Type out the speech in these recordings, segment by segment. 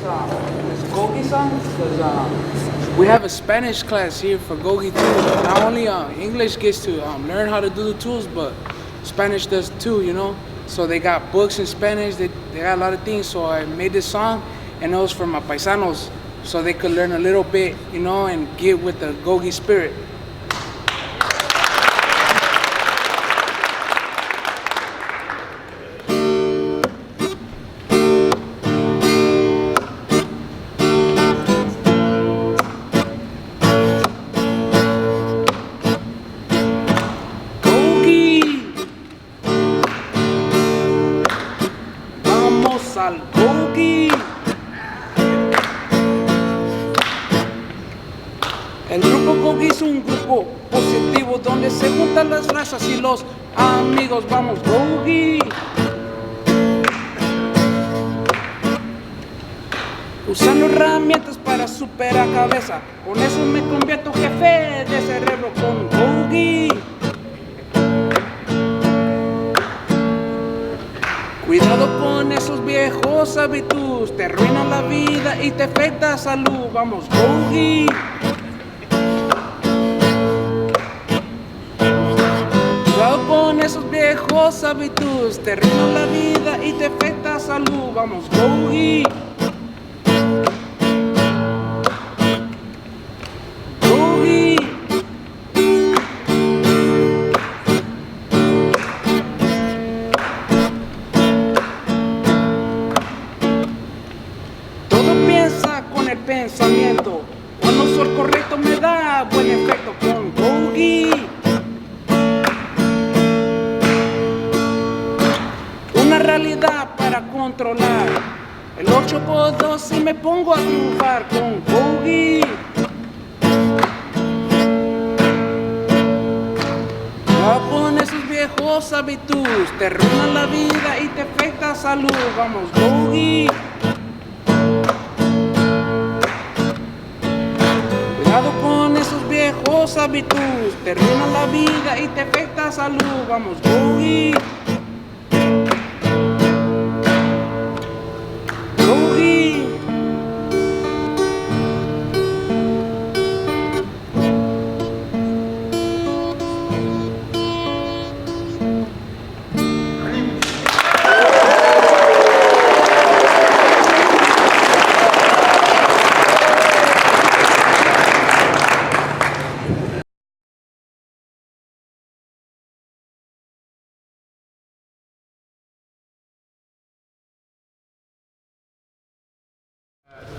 this GOGI song because we have a Spanish class here for GOGI too. Not only English gets to learn how to do the tools, but Spanish does too, you know. So they got books in Spanish, they got a lot of things. So I made this song, and it was for my paisanos, so they could learn a little bit, you know, and get with the GOGI spirit. Al GOGI. El grupo GOGI es un grupo positivo donde se juntan las razas y los amigos. Vamos GOGI. Usando herramientas para superar cabeza, con eso me convierto jefe de cerebro con GOGI. Cuidado con esos viejos hábitos, te arruinan la vida y te afecta salud. Vamos GOGI. Cuidado con esos viejos hábitos, te arruinan la vida y te afecta salud. Vamos GOGI. Pensamiento, cuando soy correcto me da buen efecto con GOGI. Una realidad para controlar, el 8x2 y me pongo a triunfar con GOGI. Ya pon esos viejos hábitos, te arruinan la vida y te afecta salud. Vamos GOGI. Con esos viejos hábitos, te arruinan la vida y te afecta salud. Vamos GOGI. GOGI.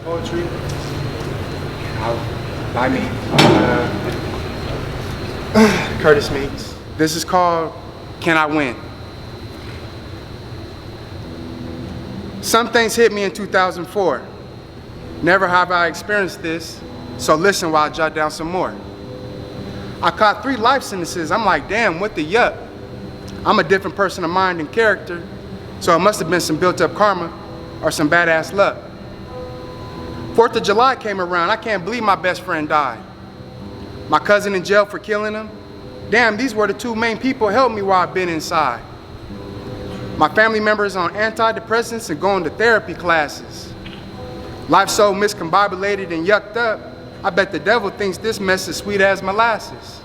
Poetry by me, Curtis Meeks. This is called Can I Win? Some things hit me in 2004. Never have I experienced this, so listen while I jot down some more. I caught 3 life sentences. I'm like, damn, what the yuck? I'm a different person of mind and character, so it must have been some built up karma or some badass luck. 4th of July came around, I can't believe my best friend died. My cousin in jail for killing him. Damn, these were the 2 main people who helped me while I've been inside. My family members on antidepressants and going to therapy classes. Life so miscombobulated and yucked up, I bet the devil thinks this mess is sweet as molasses.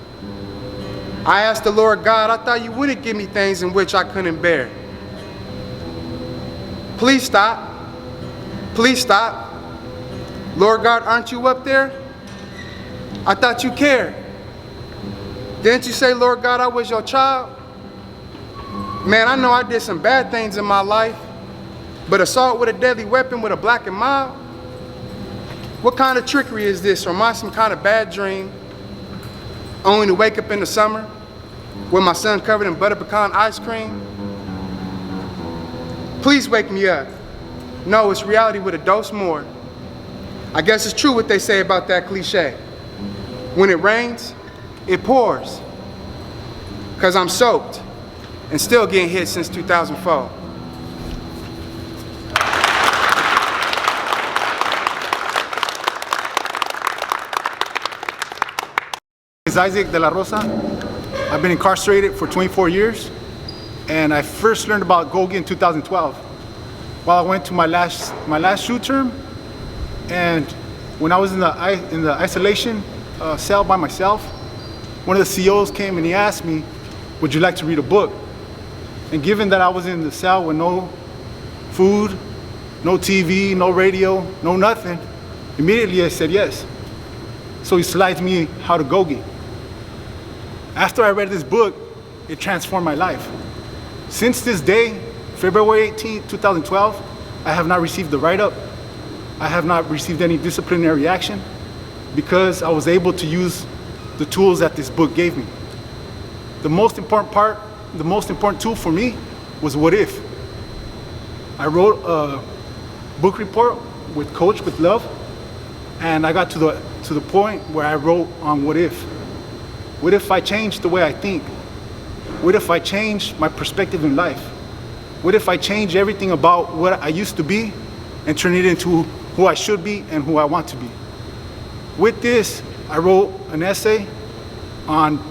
I asked the Lord God, I thought you wouldn't give me things in which I couldn't bear. Please stop, please stop. Lord God, aren't you up there? I thought you cared. Didn't you say, Lord God, I was your child? Man, I know I did some bad things in my life, but assault with a deadly weapon with a black and mild? What kind of trickery is this? Or am I some kind of bad dream? Only to wake up in the summer with my son covered in butter pecan ice cream? Please wake me up. No, it's reality with a dose more. I guess it's true what they say about that cliche. When it rains, it pours. 'Cause I'm soaked and still getting hit since 2004. It's Isaac de la Rosa. I've been incarcerated for 24 years, and I first learned about GOGI in 2012. While I went to my last shoot term, And when I was in the isolation cell by myself, one of the COs came and he asked me, would you like to read a book? And given that I was in the cell with no food, no TV, no radio, no nothing, immediately I said yes. So he slides me how to GOGI. After I read this book, it transformed my life. Since this day, February 18, 2012, I have not received the write-up. I have not received any disciplinary action because I was able to use the tools that this book gave me. The most important tool for me was what if. I wrote a book report with Coach with Love, and I got to the point where I wrote on what if. What if I changed the way I think? What if I changed my perspective in life? What if I change everything about what I used to be and turn it into who I should be and who I want to be? With this, I wrote an essay on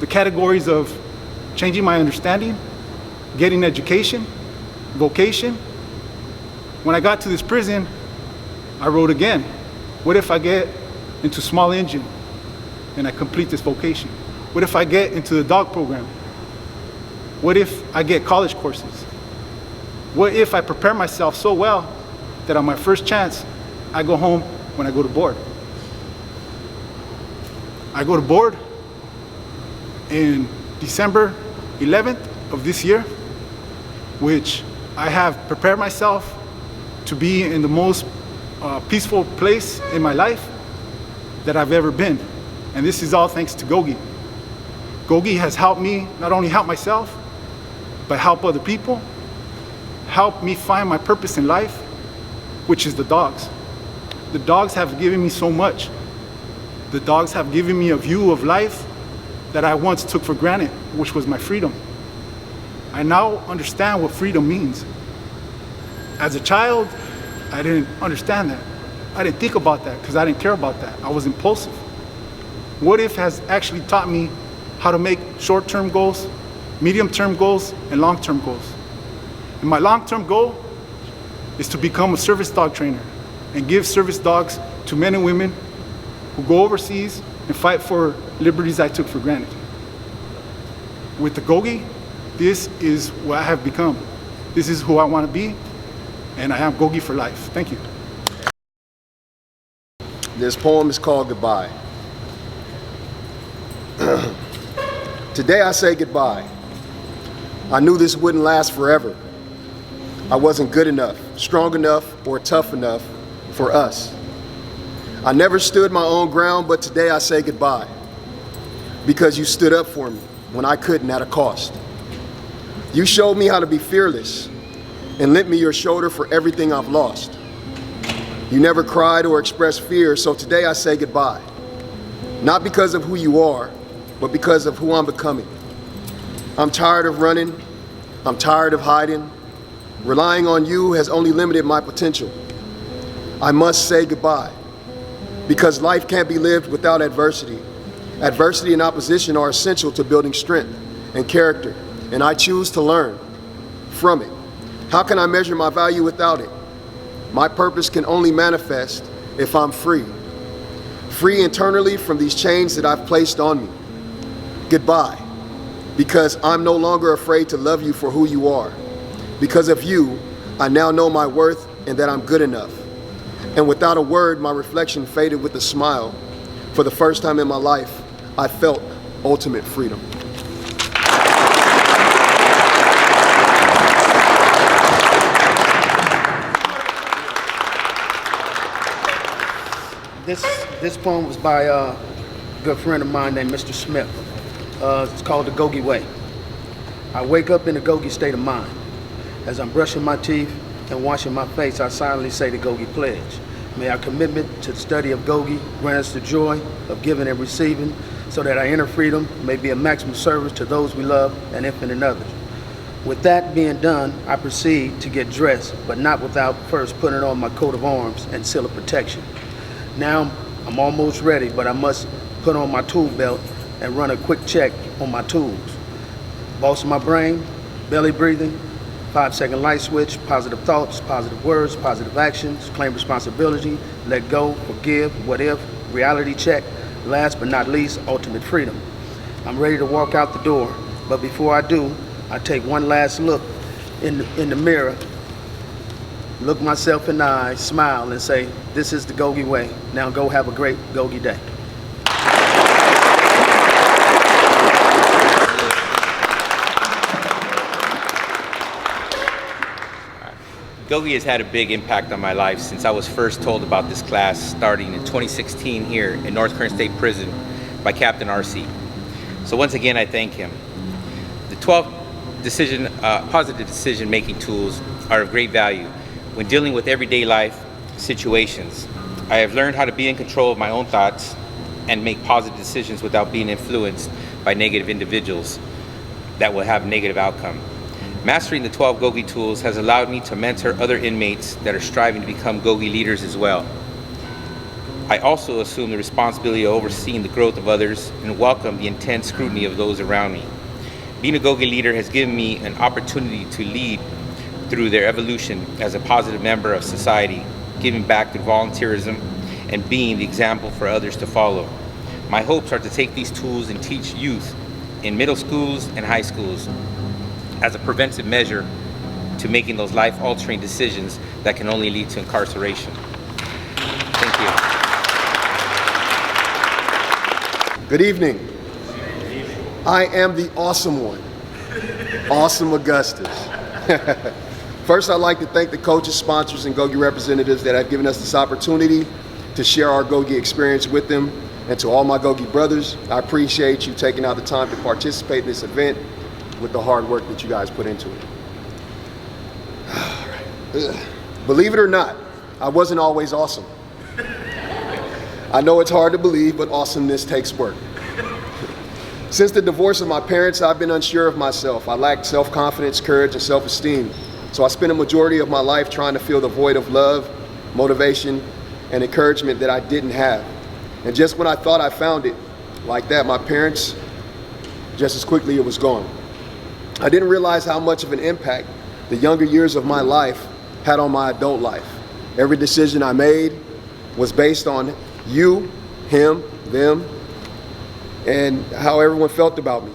the categories of changing my understanding, getting education, vocation. When I got to this prison, I wrote again, what if I get into small engine and I complete this vocation? What if I get into the dog program? What if I get college courses? What if I prepare myself so well that on my first chance, I go home when I go to board? I go to board in December 11th of this year, which I have prepared myself to be in the most peaceful place in my life that I've ever been. And this is all thanks to GOGI. GOGI has helped me not only help myself, but help other people, help me find my purpose in life, which is the dogs. The dogs have given me so much. The dogs have given me a view of life that I once took for granted, which was my freedom. I now understand what freedom means. As a child, I didn't understand that. I didn't think about that because I didn't care about that. I was impulsive. What if has actually taught me how to make short-term goals, medium-term goals, and long-term goals. And my long-term goal is to become a service dog trainer and give service dogs to men and women who go overseas and fight for liberties I took for granted. With the GOGI, this is what I have become. This is who I want to be, and I am GOGI for life. Thank you. This poem is called Goodbye. Today I say goodbye. I knew this wouldn't last forever. I wasn't good enough, strong enough, or tough enough for us. I never stood my own ground, but today I say goodbye. Because you stood up for me when I couldn't at a cost. You showed me how to be fearless and lent me your shoulder for everything I've lost. You never cried or expressed fear, so today I say goodbye. Not because of who you are, but because of who I'm becoming. I'm tired of running. I'm tired of hiding. Relying on you has only limited my potential. I must say goodbye because life can't be lived without adversity. Adversity and opposition are essential to building strength and character, and I choose to learn from it. How can I measure my value without it? My purpose can only manifest if I'm free. Free internally from these chains that I've placed on me. Goodbye, because I'm no longer afraid to love you for who you are. Because of you, I now know my worth and that I'm good enough. And without a word, my reflection faded with a smile. For the first time in my life, I felt ultimate freedom. This poem was by a good friend of mine named Mr. Smith. It's called The GOGI Way. I wake up in a GOGI state of mind. As I'm brushing my teeth and washing my face, I silently say the GOGI pledge. May our commitment to the study of GOGI grant us the joy of giving and receiving, so that our inner freedom may be a maximum service to those we love and infinite others. With that being done, I proceed to get dressed, but not without first putting on my coat of arms and seal of protection. Now I'm almost ready, but I must put on my tool belt and run a quick check on my tools. Boss of my brain, belly breathing, 5-second light switch, positive thoughts, positive words, positive actions, claim responsibility, let go, forgive, what if, reality check, last but not least, ultimate freedom. I'm ready to walk out the door, but before I do, I take one last look in the mirror, look myself in the eye, smile, and say, this is the GOGI way. Now go have a great GOGI day. GOGI has had a big impact on my life since I was first told about this class starting in 2016 here in North Kern State Prison by Captain RC. So once again, I thank him. The 12 positive decision-making tools are of great value when dealing with everyday life situations. I have learned how to be in control of my own thoughts and make positive decisions without being influenced by negative individuals that will have negative outcome. Mastering the 12 GOGI tools has allowed me to mentor other inmates that are striving to become GOGI leaders as well. I also assume the responsibility of overseeing the growth of others and welcome the intense scrutiny of those around me. Being a GOGI leader has given me an opportunity to lead through their evolution as a positive member of society, giving back through volunteerism and being the example for others to follow. My hopes are to take these tools and teach youth in middle schools and high schools as a preventive measure to making those life-altering decisions that can only lead to incarceration. Thank you. Good evening. I am the awesome one, Awesome Augustus. First, I'd like to thank the coaches, sponsors, and GOGI representatives that have given us this opportunity to share our GOGI experience with them. And to all my GOGI brothers, I appreciate you taking out the time to participate in this event with the hard work that you guys put into it. Believe it or not, I wasn't always awesome. I know it's hard to believe, but awesomeness takes work. Since the divorce of my parents, I've been unsure of myself. I lacked self-confidence, courage, and self-esteem. So I spent a majority of my life trying to fill the void of love, motivation, and encouragement that I didn't have. And just when I thought I found it, like that, my parents, just as quickly it was gone. I didn't realize how much of an impact the younger years of my life had on my adult life. Every decision I made was based on you, him, them, and how everyone felt about me.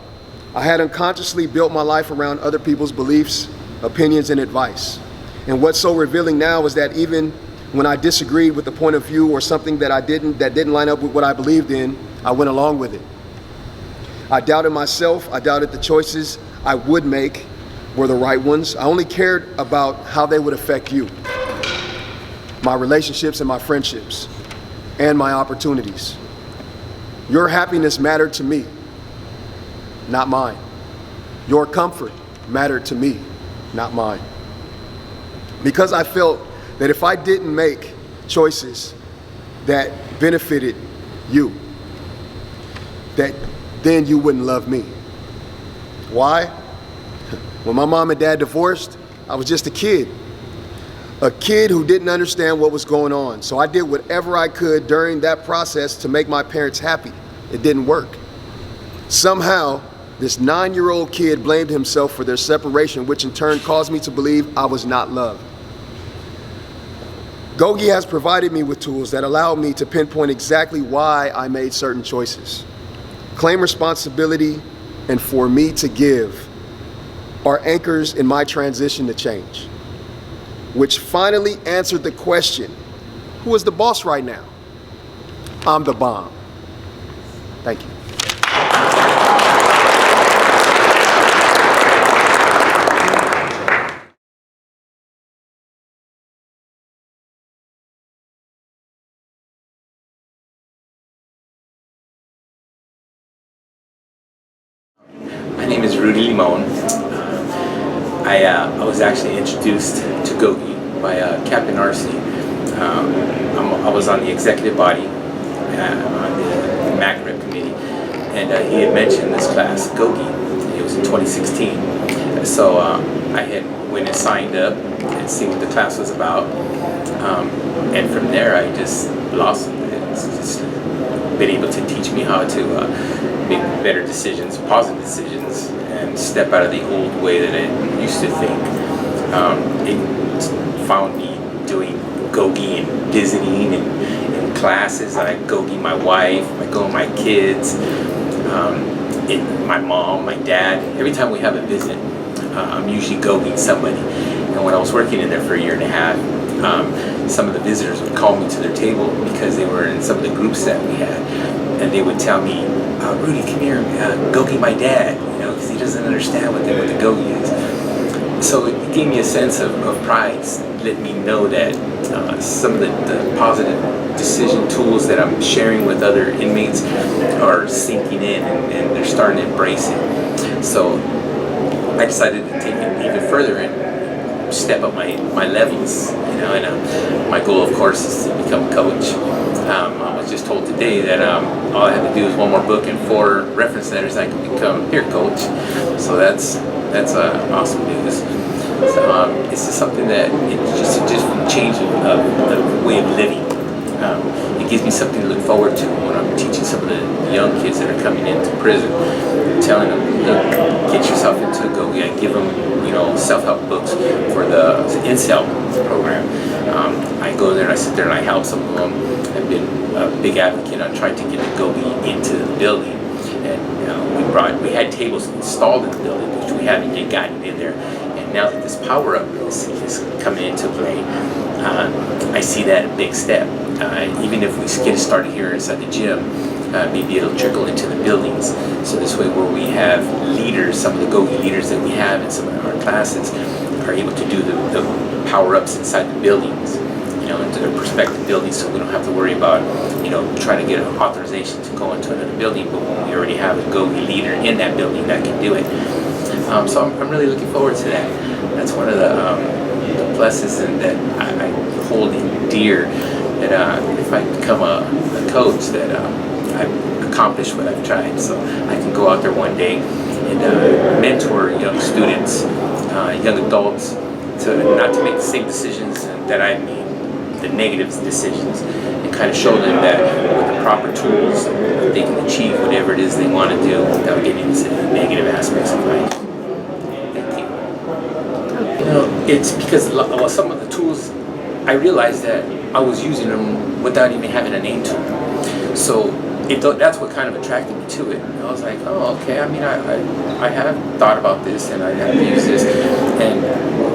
I had unconsciously built my life around other people's beliefs, opinions, and advice. And what's so revealing now is that even when I disagreed with the point of view or something that didn't line up with what I believed in, I went along with it. I doubted myself. I doubted the choices I would make were the right ones. I only cared about how they would affect you, my relationships and my friendships, and my opportunities. Your happiness mattered to me, not mine. Your comfort mattered to me, not mine. Because I felt that if I didn't make choices that benefited you, that then you wouldn't love me. Why? When my mom and dad divorced, I was just a kid who didn't understand what was going on. So I did whatever I could during that process to make my parents happy. It didn't work. Somehow, this 9-year-old kid blamed himself for their separation, which in turn caused me to believe I was not loved. GOGI has provided me with tools that allow me to pinpoint exactly why I made certain choices. Claim responsibility and for me to give are anchors in my transition to change, which finally answered the question, who is the boss right now? I'm the bomb. Thank you. My name is Rudy Limon. I was actually introduced to GOGI by Captain RC. I was on the executive body on the MACREP committee, and he had mentioned this class, GOGI. It was in 2016. So I had went and signed up and see what the class was about. And from there I just blossomed. It's just been able to teach me how to make better decisions, positive decisions, and step out of the old way that I used to think. It found me doing GOGI and visiting and classes. I GOGI my wife, I go with my kids, my mom, my dad. Every time we have a visit, I'm usually GOGIing somebody. And when I was working in there for a year and a half, some of the visitors would call me to their table because they were in some of the groups that we had, and they would tell me, Rudy, come here, GOGI my dad, because he doesn't understand what the GOGI is. So it gave me a sense of pride, let me know that some of the positive decision tools that I'm sharing with other inmates are sinking in, and they're starting to embrace it. So I decided to take it even further and step up my levels, and my goal, of course, is to become a coach. I was just told today that all I have to do is one more book and 4 reference letters, I can become peer coach. So that's awesome news. So it's just something that it's just a different change of way of living. It gives me something to look forward to when I'm teaching some of the young kids that are coming into prison, telling them, look, get yourself into GOGI. I give them, self-help books for the in-cell program. I go there and I sit there and I help some of them. I've been a big advocate on trying to get the GOGI into the building, and we had tables installed in the building, which we haven't yet gotten in there. And now that this power-up is coming into play, I see that a big step. Even if we get it started here inside the gym, maybe it'll trickle into the buildings. So this way, where we have leaders, some of the GOGI leaders that we have in some of our classes are able to do the power-ups inside the buildings, into their prospective buildings, so we don't have to worry about, trying to get an authorization to go into another building, but when we already have a GOGI leader in that building that can do it. So I'm really looking forward to that. That's one of the blessings that I hold in dear, that if I become a coach, that I've accomplished what I've tried. So I can go out there one day and mentor young students, young adults, to not to make the same decisions that I made, the negative decisions, and kind of show them that with the proper tools, they can achieve whatever it is they want to do without getting into the negative aspects of life. Thank you. It's because some of the tools, I realized that I was using them without even having a name to them. So that's what kind of attracted me to it. I was like, oh, okay, I have thought about this, and I have to use this. And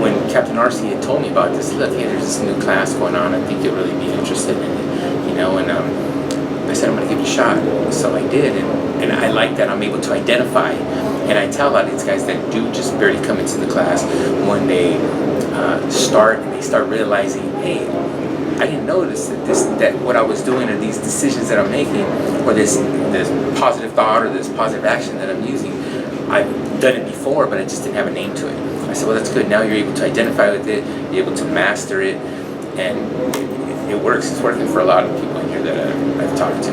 when Captain R.C. had told me about this, look, hey, there's this new class going on, I think you'll really be interested in it, and I said, I'm going to give it a shot. So I did, and I like that I'm able to identify, and I tell a lot of these guys that do just barely come into the class, when they start and they start realizing, hey, I didn't notice that what I was doing, or these decisions that I'm making, or this positive thought or this positive action that I'm using, I've done it before, but I just didn't have a name to it. I said, well, that's good. Now you're able to identify with it, you're able to master it, and it works. It's working for a lot of people in here that I've talked to.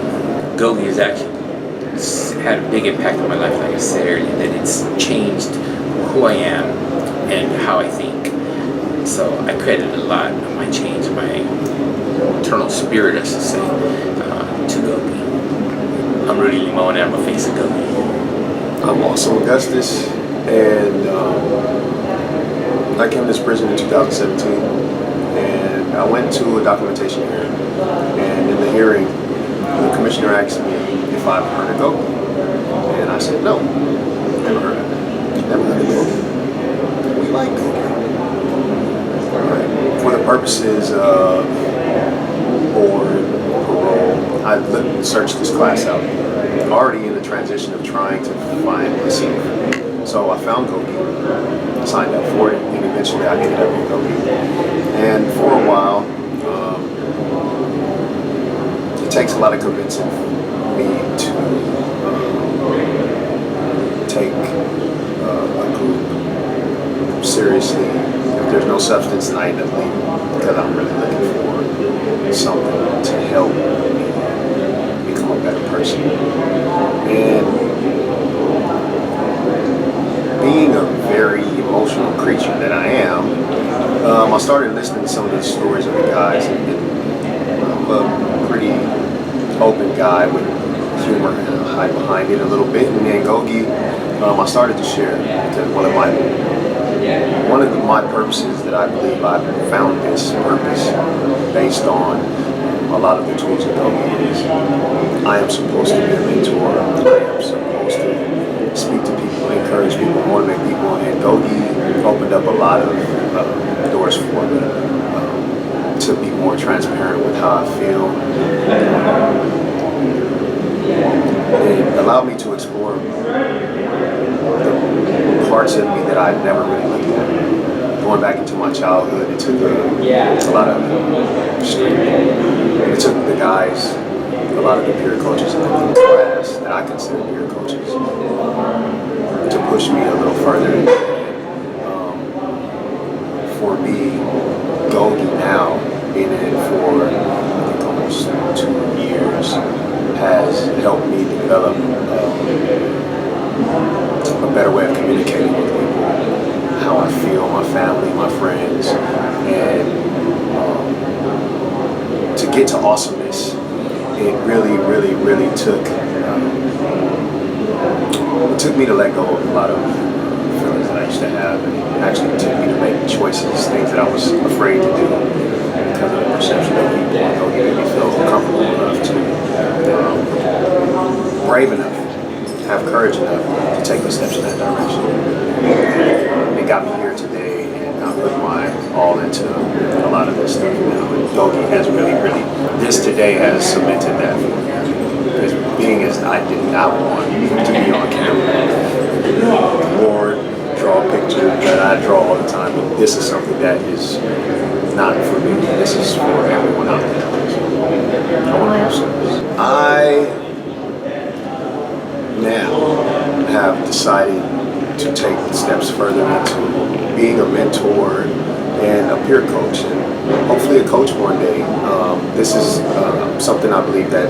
GOGI has actually had a big impact on my life, like I said earlier, that it's changed who I am and how I think. So I credit a lot of my change, my internal spirit, I should say, to GOGI. I'm Rudy Limon, and I'm a face of GOGI. I'm also Augustus, and I came to this prison in 2017, and I went to a documentation hearing, and in the hearing, the commissioner asked me if I've heard of GOGI, and I said no, never heard of it. Never heard of GOGI. We like GOGI. For the purposes of board, parole, I searched this class out, already in the transition of trying to find myself. So I found GOGI, signed up for it, and eventually I ended up in GOGI. And for a while, it takes a lot of convincing me to take a group seriously. If there's no substance, then I end up leaving, because I'm really looking for something to help me become a better person. And being a very emotional creature that I am, I started listening to some of the stories of the guys, and I'm a pretty open guy with humor and hide behind it a little bit. And then GOGI, I started to share, because one of my one of my purposes that I believe I've found this purpose based on a lot of the tools of GOGI is I am supposed to be a mentor. I am supposed to speak to people, encourage people, motivate people, and GOGI opened up a lot of doors for me to be more transparent with how I feel. It allowed me to explore the parts of me that I'd never really looked at. Going back into my childhood, it took a lot of it took the guys, a lot of the peer coaches in the class that I consider peer coaches, to push me a little further. For me, GOGI now, being in it for I think almost 2 years, has helped me develop a better way of communicating with people, how I feel, my family, my friends, and to get to awesomeness, it really took me to let go of a lot of feelings that I used to have, and it actually took me to make choices, things that I was afraid to do because of the perception of people. And GOGI made me feel comfortable enough to, brave enough, have courage enough to take the steps in that direction. It got me here today, and I put my all into a lot of this stuff now. And GOGI has really, this today has cemented that for me. Because being as I did not want to be on camera, or draw pictures that I draw all the time, but this is something that is not for me. This is for everyone out there. I want to have service. I now have decided to take steps further into being a mentor and a peer coach, and hopefully a coach one day. This is something I believe that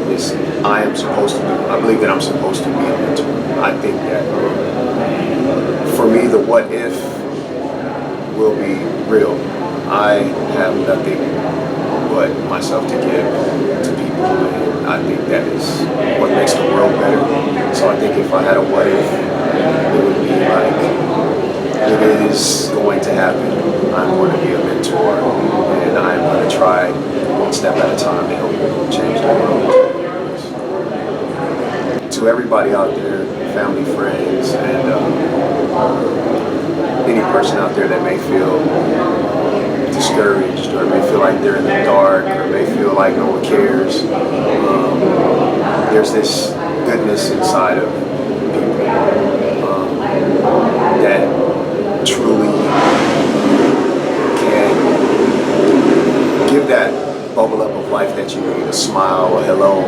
I am supposed to do. I believe that I'm supposed to be a mentor. I think that for me, the what if will be real. I have nothing but myself to give to people, and I think that is what makes the world better. So I think if I had a what if, it would be like, it is going to happen. I'm going to be a mentor, and I'm going to try one step at a time to help change the world. To everybody out there, family, friends, and any person out there that may feel discouraged, or may feel like they're in the dark, or may feel like no one cares, there's this goodness inside of people that truly can give that bubble up of life that you need, a smile, a hello.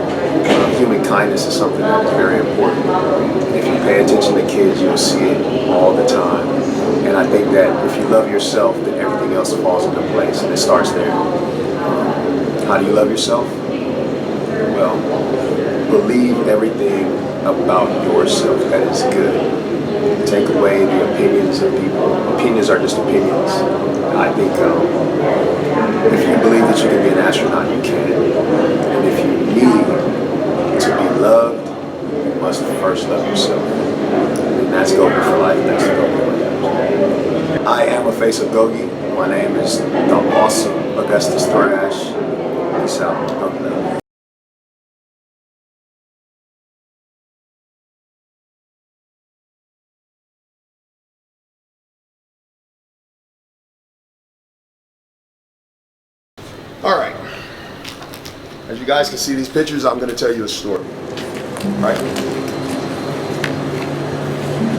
Human kindness is something that is very important. If you pay attention to kids, you'll see it all the time. And I think that if you love yourself, then everything else falls into place, and it starts there. How do you love yourself? Well, believe everything about yourself that is good. Take away the opinions of people. Opinions are just opinions. I think if you believe that you can be an astronaut, you can. And if you need to be loved, you must first love yourself. And that's GOGI for life. That's the GOGI for life. I am a face of GOGI. My name is the awesome Augustus Thrash. Peace out. GOGI love. All right. As you guys can see these pictures, I'm going to tell you a story. Right?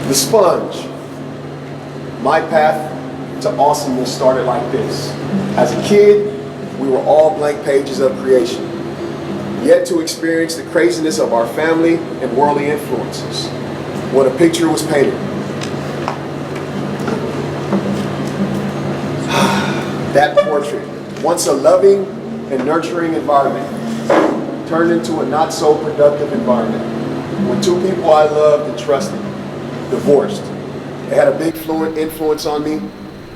The Sponge. My path to awesomeness started like this. As a kid, we were all blank pages of creation, yet to experience the craziness of our family and worldly influences. What a picture was painted. That portrait, once a loving and nurturing environment, turned into a not so productive environment. When two people I loved and trusted divorced. It had a big influence on me,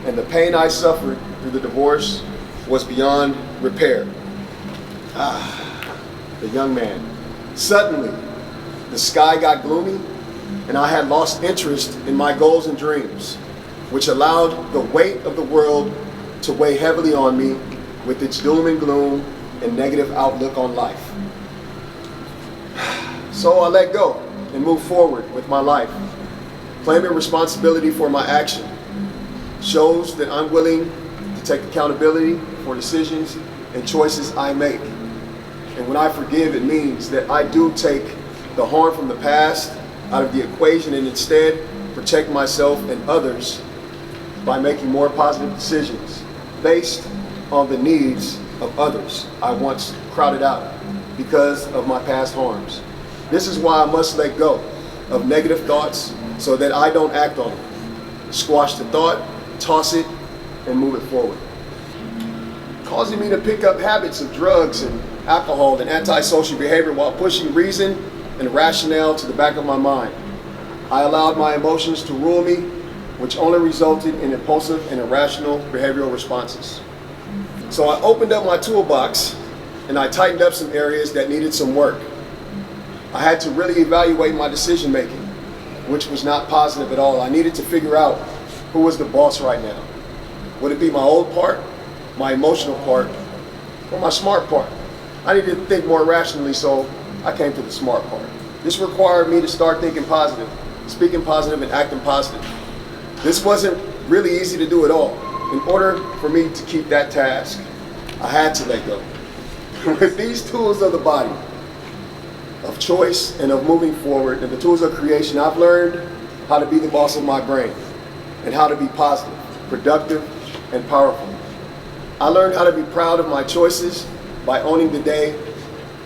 and the pain I suffered through the divorce was beyond repair. The young man. Suddenly, the sky got gloomy, and I had lost interest in my goals and dreams. which allowed the weight of the world to weigh heavily on me with its doom and gloom and negative outlook on life. So I let go and moved forward with my life, claiming responsibility for my action. Shows that I'm willing to take accountability for decisions and choices I make. And when I forgive, it means that I do take the harm from the past out of the equation and instead protect myself and others by making more positive decisions based on the needs of others I once crowded out because of my past harms. This is why I must let go of negative thoughts so that I don't act on them. Squash the thought, toss it, and move it forward. Causing me to pick up habits of drugs and alcohol and antisocial behavior while pushing reason and rationale to the back of my mind. I allowed my emotions to rule me, which only resulted in impulsive and irrational behavioral responses. So I opened up my toolbox and I tightened up some areas that needed some work. I had to really evaluate my decision making, which was not positive at all. I needed to figure out who was the boss right now. Would it be my old part, my emotional part, or my smart part? I needed to think more rationally, so I came to the smart part. This required me to start thinking positive, speaking positive, and acting positive. This wasn't really easy to do at all. In order for me to keep that task, I had to let go. With these tools of the body, of choice and of moving forward, and the tools of creation, I've learned how to be the boss of my brain and how to be positive, productive, and powerful. I learned how to be proud of my choices by owning the day,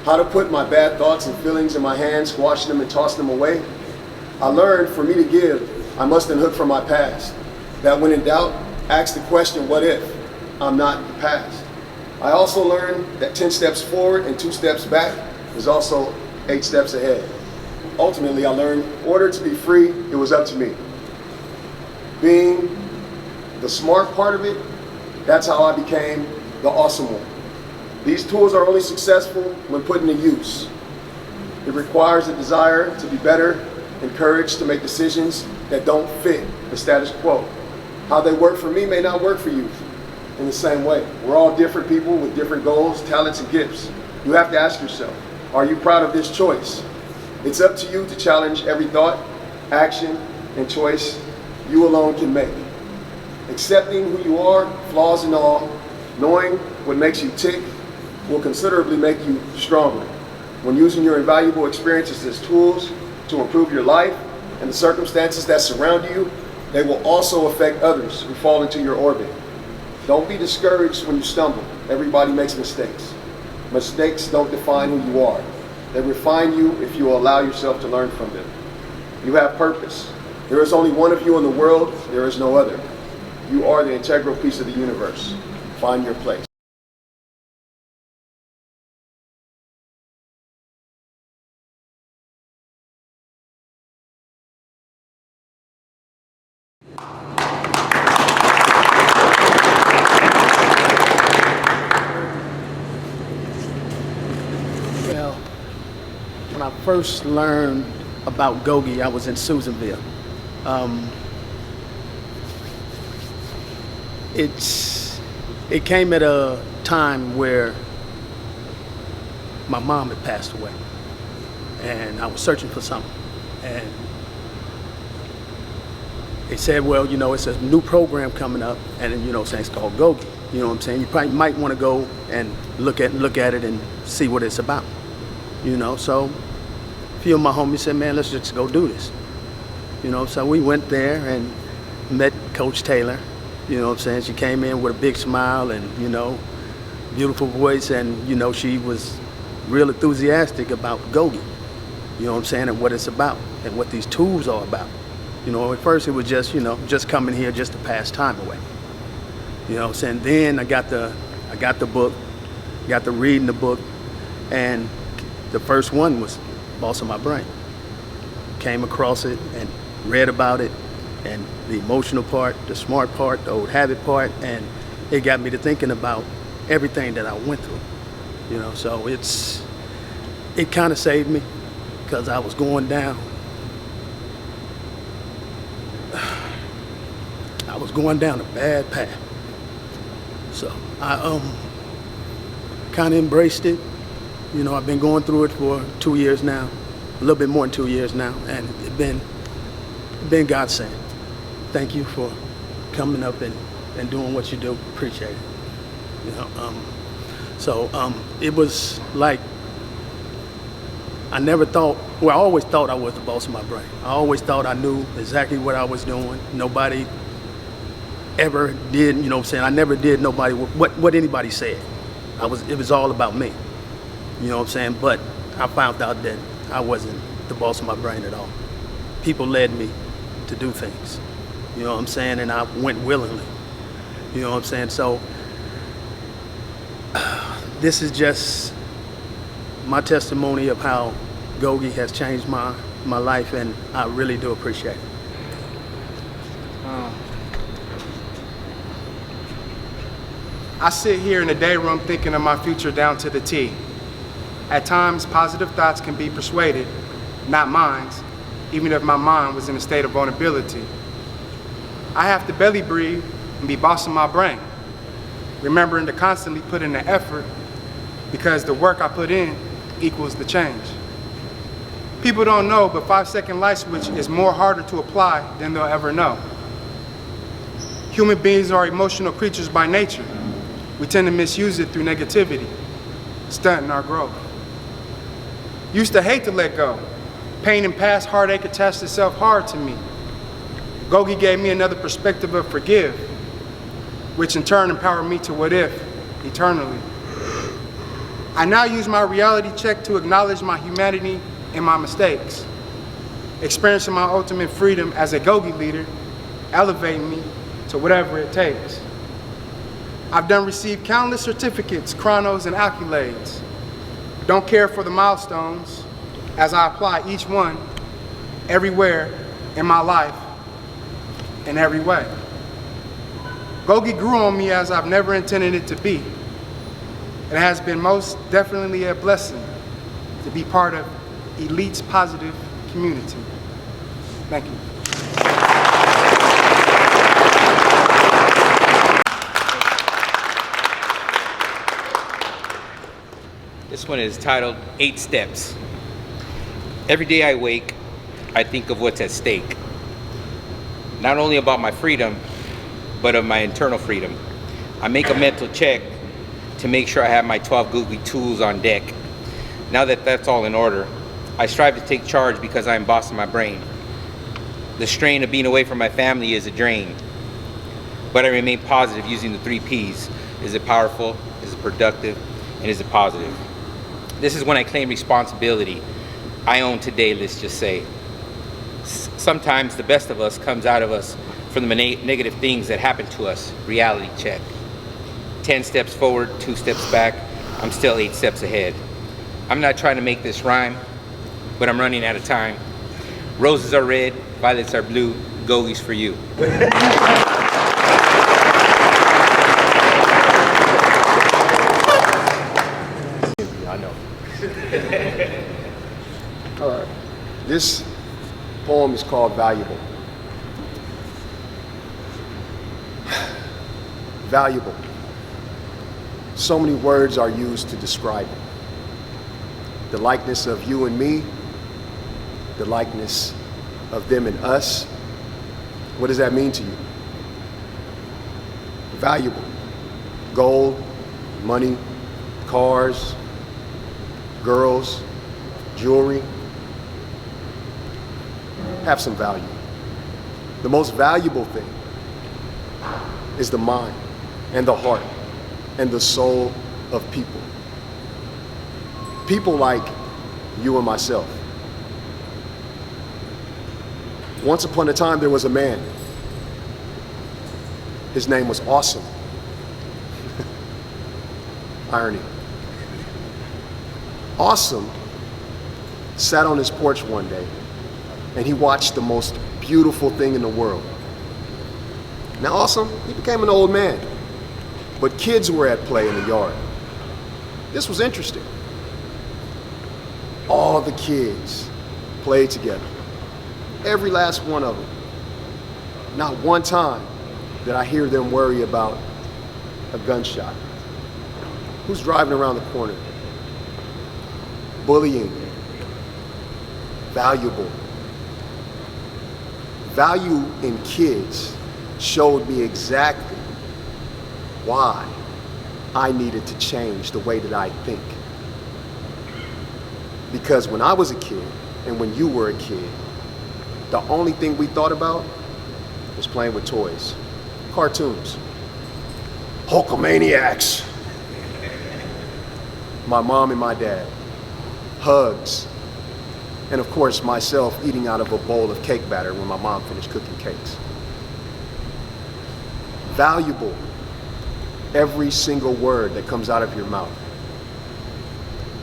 how to put my bad thoughts and feelings in my hands, squash them and toss them away. I learned for me to give, I must unhook from my past. That when in doubt, ask the question, what if I'm not the past? I also learned that 10 steps forward and 2 steps back is also 8 steps ahead. Ultimately, I learned in order to be free, it was up to me. Being the smart part of it, that's how I became the awesome one. These tools are only successful when put into use. It requires a desire to be better and courage to make decisions that don't fit the status quo. How they work for me may not work for you in the same way. We're all different people with different goals, talents, and gifts. You have to ask yourself, are you proud of this choice? It's up to you to challenge every thought, action, and choice you alone can make. Accepting who you are, flaws and all, knowing what makes you tick, will considerably make you stronger. When using your invaluable experiences as tools to improve your life and the circumstances that surround you, they will also affect others who fall into your orbit. Don't be discouraged when you stumble. Everybody makes mistakes. Mistakes don't define who you are. They refine you if you allow yourself to learn from them. You have purpose. There is only one of you in the world. There is no other. You are the integral piece of the universe. Find your place. Well, when I first learned about GOGI, I was in Susanville. It came at a time where my mom had passed away, and I was searching for something. And they said, well, you know, it's a new program coming up, and you know, it's called GOGI. You know what I'm saying? You probably might want to go and look at it and see what it's about. You know, so a few of my homies said, man, let's just go do this. You know, so we went there and met Coach Taylor. You know what I'm saying? She came in with a big smile and, you know, beautiful voice, and, you know, she was real enthusiastic about GOGI. You know what I'm saying? And what it's about and what these tools are about. You know, at first it was just, you know, just coming here just to pass time away. You know what I'm saying? Then I got the book, got to reading the book, and the first one was Boss of My Brain. Came across it and read about it, and the emotional part, the smart part, the old habit part, and it got me to thinking about everything that I went through. You know, so it kind of saved me, because I was going down. was going down a bad path. So I kind of embraced it. You know, I've been going through it for 2 years now, a little bit more than 2 years now, and it's been godsend. Thank you for coming up and doing what you do. Appreciate it. You know, it was like, I never thought, well, I always thought I was the boss of my brain. I always thought I knew exactly what I was doing. Nobody ever did, you know what I'm saying? I never did nobody what anybody said. It was all about me. You know what I'm saying? But I found out that I wasn't the boss of my brain at all. People led me to do things. You know what I'm saying? And I went willingly. You know what I'm saying? So this is just my testimony of how GOGI has changed my life, and I really do appreciate it. I sit here in the day room thinking of my future down to the T. At times, positive thoughts can be persuaded, not mine, even if my mind was in a state of vulnerability. I have to belly breathe and be bossing my brain, remembering to constantly put in the effort, because the work I put in equals the change. People don't know, but 5-second light switch is more harder to apply than they'll ever know. Human beings are emotional creatures by nature. We tend to misuse it through negativity, stunting our growth. Used to hate to let go. Pain and past heartache attached itself hard to me. GOGI gave me another perspective of forgive, which in turn empowered me to what if eternally. I now use my reality check to acknowledge my humanity and my mistakes, experiencing my ultimate freedom as a GOGI leader, elevating me to whatever it takes. I've received countless certificates, chronos, and accolades. Don't care for the milestones as I apply each one everywhere in my life in every way. GOGI grew on me as I've never intended it to be. It has been most definitely a blessing to be part of Elite's positive community. Thank you. This one is titled 8 Steps. Every day I wake, I think of what's at stake. Not only about my freedom, but of my internal freedom. I make a mental check to make sure I have my 12 GOGI tools on deck. Now that that's all in order, I strive to take charge because I am boss of my brain. The strain of being away from my family is a drain, but I remain positive using the 3 Ps. Is it powerful? Is it productive? And is it positive? This is when I claim responsibility. I own today, let's just say. Sometimes the best of us comes out of us from the negative things that happen to us. Reality check. 10 steps forward, 2 steps back. I'm still 8 steps ahead. I'm not trying to make this rhyme, but I'm running out of time. Roses are red, violets are blue, GOGI's for you. I know. All right. This poem is called Valuable. Valuable. So many words are used to describe it. The likeness of you and me, the likeness of them and us. What does that mean to you? Valuable. Gold, money, cars, girls, jewelry. Have some value. The most valuable thing is the mind and the heart and the soul of people. People like you and myself. Once upon a time, there was a man. His name was Awesome. Irony. Awesome sat on his porch one day and he watched the most beautiful thing in the world. Now Awesome, he became an old man, but kids were at play in the yard. This was interesting. All the kids played together. Every last one of them. Not one time that I hear them worry about a gunshot? Who's driving around the corner? Bullying. Valuable. Value in kids showed me exactly why I needed to change the way that I think. Because when I was a kid, and when you were a kid, the only thing we thought about was playing with toys, cartoons, Hulkamaniacs, my mom and my dad, hugs, and of course myself eating out of a bowl of cake batter when my mom finished cooking cakes. Valuable, every single word that comes out of your mouth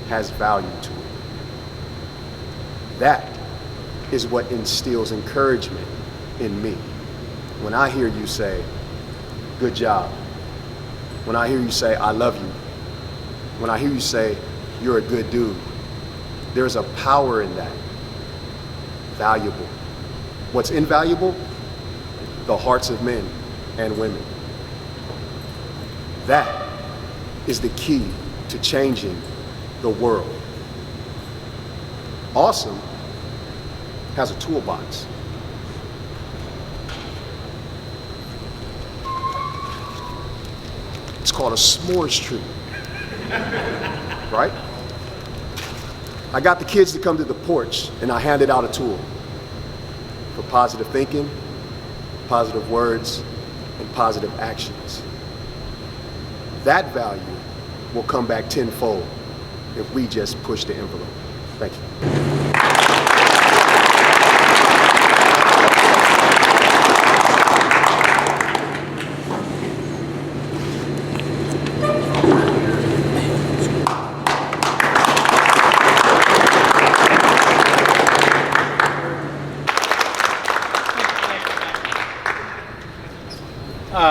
has value to it. That is what instills encouragement in me. When I hear you say, good job. When I hear you say, I love you. When I hear you say, you're a good dude. There's a power in that. Valuable. What's invaluable? The hearts of men and women. That is the key to changing the world. Awesome has a toolbox. It's called a s'mores tree, right? I got the kids to come to the porch and I handed out a tool for positive thinking, positive words, and positive actions. That value will come back tenfold if we just push the envelope. Thank you.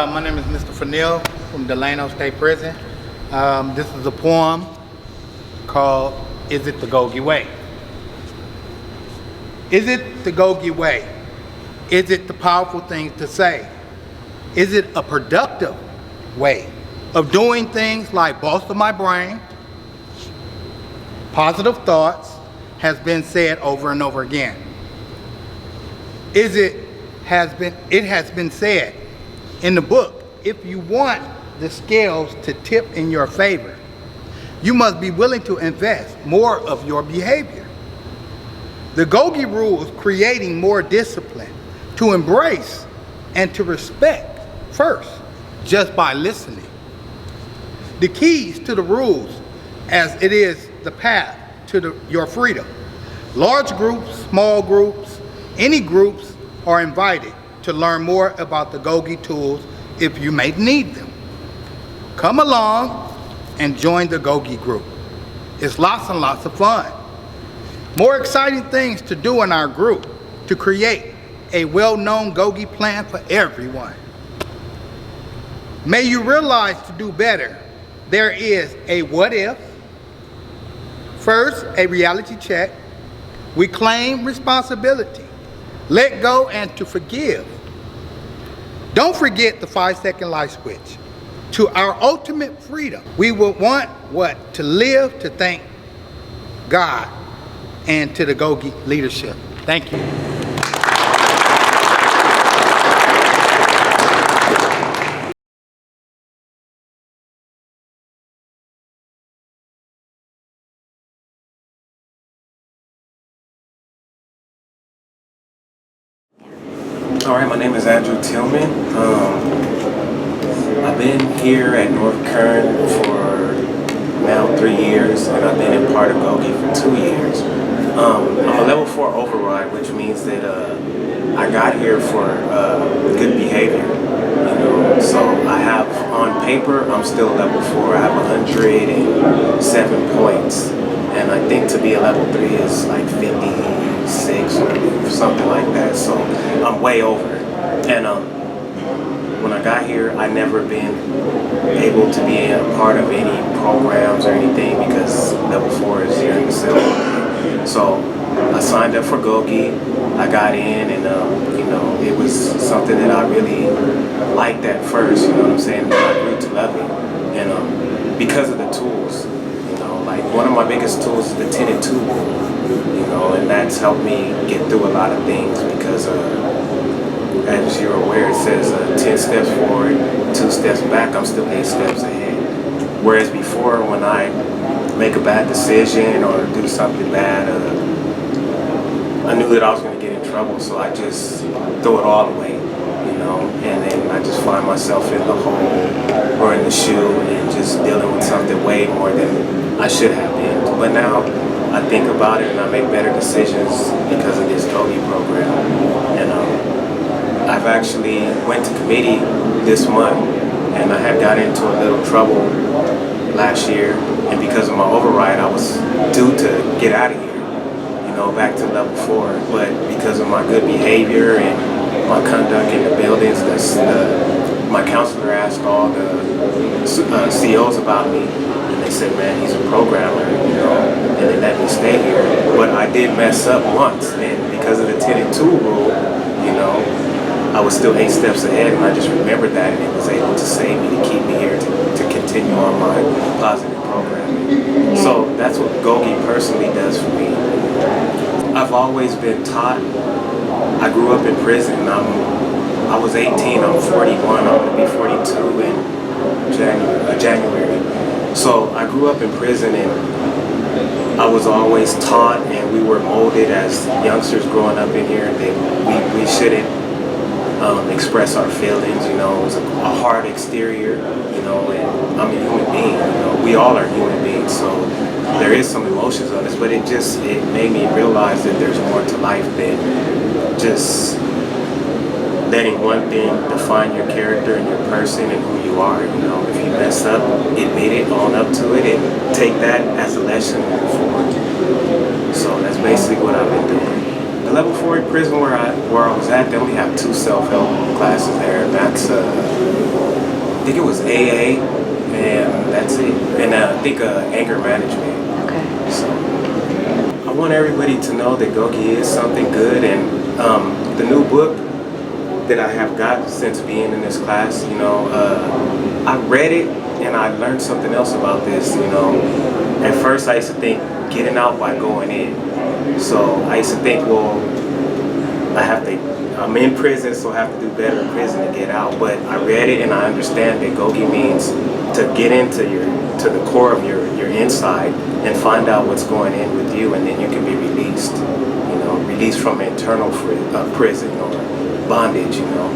My name is Mr. Fennell from Delano State Prison. This is a poem called Is It the GOGI Way? Is it the GOGI way? Is it the powerful thing to say? Is it a productive way of doing things like boss of my brain? Positive thoughts has been said over and over again. It has been said in the book, if you want the scales to tip in your favor, you must be willing to invest more of your behavior. The GOGI rules creating more discipline to embrace and to respect first, just by listening. The keys to the rules as it is the path to your freedom. Large groups, small groups, any groups are invited to learn more about the GOGI tools if you may need them. Come along and join the GOGI group. It's lots and lots of fun. More exciting things to do in our group to create a well-known GOGI plan for everyone. May you realize to do better, there is a what if, first a reality check, we claim responsibility, let go and to forgive. Don't forget the 5-second light switch. To our ultimate freedom, we will want what? To live to thank God and to the GOGI leadership. Thank you. All right, my name is Andrew Tillman. I've been here at North Kern for now 3 years, and I've been in part of GOGI for 2 years. I'm a level 4 override, which means that I got here for good behavior. You know, so I have on paper, I'm still level 4. I have 107 points, and I think to be a level 3 is like 56 or something like that. So I'm way over it. And when I got here, I never been able to be a part of any programs or anything because level 4 is here in the cell. So I signed up for GOGI. I got in, and you know, it was something that I really liked at first. You know what I'm saying? And I grew to love it, and because of the tools. You know, like one of my biggest tools is the 10 and 2 rule. You know, and that's helped me get through a lot of things because, as you're aware, it says 10 steps forward, 2 steps back. I'm still 8 steps ahead. Whereas before, when I make a bad decision or do something bad, I knew that I was going to get in trouble, so I just throw it all away, you know, and then I just find myself in the hole or in the shoe and just dealing with something way more than I should have been. But now I think about it and I make better decisions because of this GOGI program. And I've actually went to committee this month, and I had got into a little trouble last year, and because of my override, I was due to get out of here, you know, back to level 4. But because of my good behavior and my conduct in the buildings, my counselor asked all the COs about me, and they said, man, he's a programmer, you know, and they let me stay here. But I did mess up once, and because of the 10 and 2 rule, you know, I was still 8 steps ahead, and I just remembered that, and it was able to save me, to keep me here, to continue on my positive programming. So that's what GOGI personally does for me. I've always been taught. I grew up in prison. I was 18, I'm 41, I'm going to be 42 in January. So I grew up in prison, and I was always taught, and we were molded as youngsters growing up in here that we shouldn't express our feelings. You know, it was a hard exterior, you know, and I'm a human being, you know, we all are human beings, so there is some emotions on this, but it made me realize that there's more to life than just letting one thing define your character and your person and who you are. You know, if you mess up, admit it, own up to it, and take that as a lesson moving forward. So that's basically what I've been doing. The level 4 prison where I was at, they only have 2 self-help classes there, and that's I think it was AA, and that's it. And I think anger management. Okay. So I want everybody to know that GOGI is something good, and the new book that I have got since being in this class, you know, I read it and I learned something else about this. You know, at first I used to think getting out by going in. So I used to think, well, I'm in prison, so I have to do better in prison to get out. But I read it and I understand that GOGI means to get into to the core of your inside and find out what's going in with you, and then you can be released. You know, released from internal prison or bondage. You know,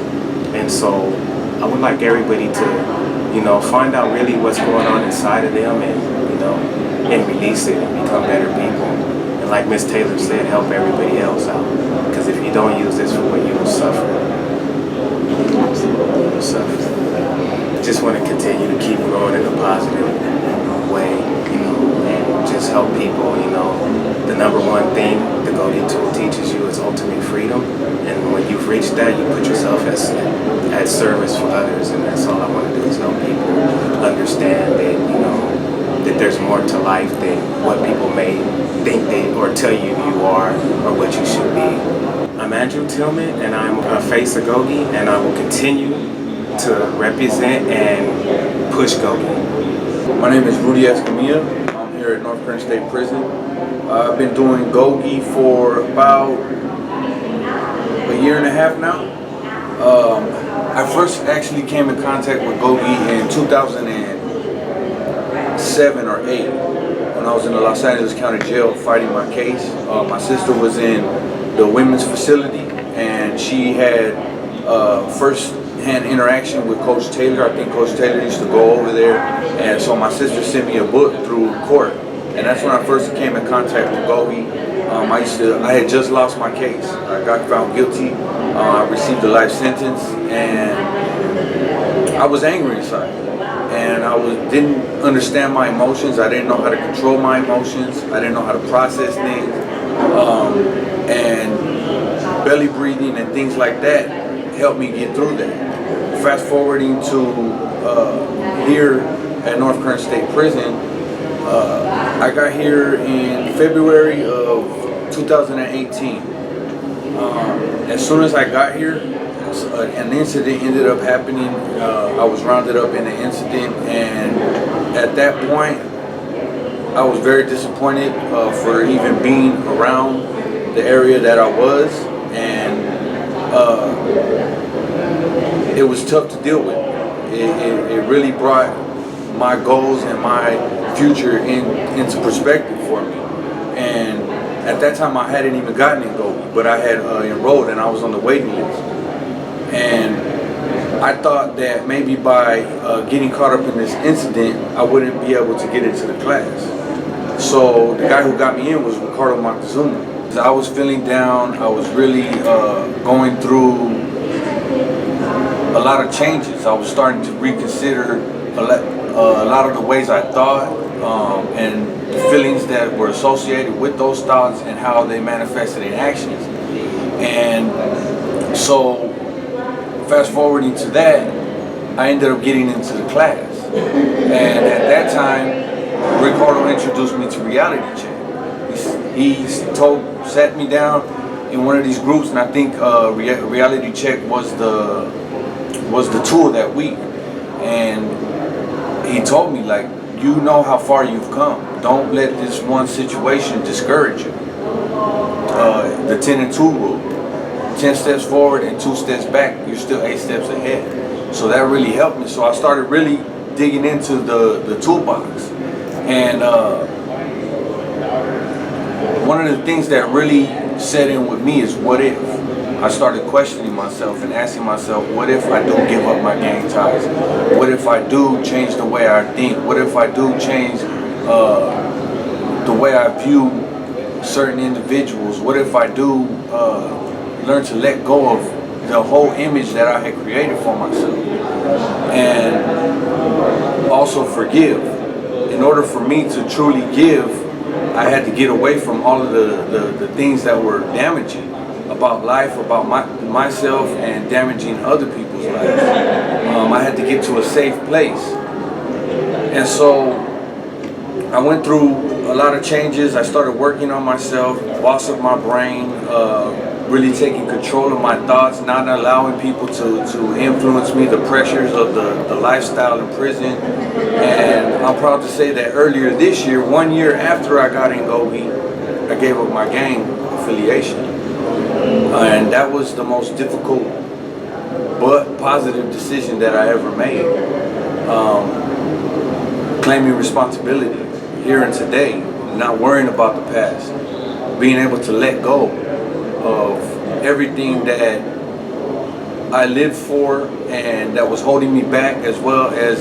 and so I would like everybody to, you know, find out really what's going on inside of them, and you know, and release it and become better people. Like Miss Taylor said, help everybody else out. Because if you don't use this for what you will suffer. Absolutely. You will suffer. Just want to continue to keep growing in a positive way, you know, and just help people, you know. The number one thing the GOGI tool teaches you is ultimate freedom. And when you've reached that, you put yourself at service for others. And that's all I want to do, is help people understand that, you know, that there's more to life than what people may think they or tell you you are or what you should be. I'm Andrew Tillman, and I'm a face of GOGI, and I will continue to represent and push GOGI. My name is Rudy Escamilla. I'm here at North Kern State Prison. I've been doing GOGI for about a year and a half now. I first actually came in contact with GOGI in 2007 or 8 when I was in the Los Angeles County Jail fighting my case. My sister was in the women's facility, and she had first-hand interaction with Coach Taylor. I think Coach Taylor used to go over there, and so my sister sent me a book through court, and that's when I first came in contact with GOGI. I had just lost my case. I got found guilty. I received a life sentence, and I was angry inside. And I didn't understand my emotions. I didn't know how to control my emotions. I didn't know how to process things. And belly breathing and things like that helped me get through that. Fast forwarding to here at North Kern State Prison, I got here in February of 2018. As soon as I got here, an incident ended up happening. I was rounded up in an incident, and at that point, I was very disappointed for even being around the area that I was, and it was tough to deal with. It really brought my goals and my future into perspective for me. And at that time, I hadn't even gotten in GOGI, but I had enrolled and I was on the waiting list. And I thought that maybe by getting caught up in this incident, I wouldn't be able to get into the class. So the guy who got me in was Ricardo Montezuma. I was feeling down. I was really going through a lot of changes. I was starting to reconsider a lot of the ways I thought and the feelings that were associated with those thoughts and how they manifested in actions. And so, fast forwarding to that, I ended up getting into the class. And at that time, Ricardo introduced me to reality check. He sat me down in one of these groups, and I think reality check was the tool that week. And he told me, like, you know how far you've come. Don't let this one situation discourage you. The 10 and 2 rule. 10 steps forward and 2 steps back, you're still 8 steps ahead. So that really helped me. So I started really digging into the toolbox. And one of the things that really set in with me is what if. I started questioning myself and asking myself, what if I do give up my gang ties? What if I do change the way I think? What if I do change the way I view certain individuals? What if I do learn to let go of the whole image that I had created for myself? And also forgive. In order for me to truly give, I had to get away from all of the things that were damaging about life, about myself, and damaging other people's lives. I had to get to a safe place. And so I went through a lot of changes. I started working on myself, boss of my brain, really taking control of my thoughts, not allowing people to influence me, the pressures of the lifestyle in prison. And I'm proud to say that earlier this year, 1 year after I got in GOGI, I gave up my gang affiliation. And that was the most difficult but positive decision that I ever made. Claiming responsibility here and today, not worrying about the past, being able to let go of everything that I lived for and that was holding me back, as well as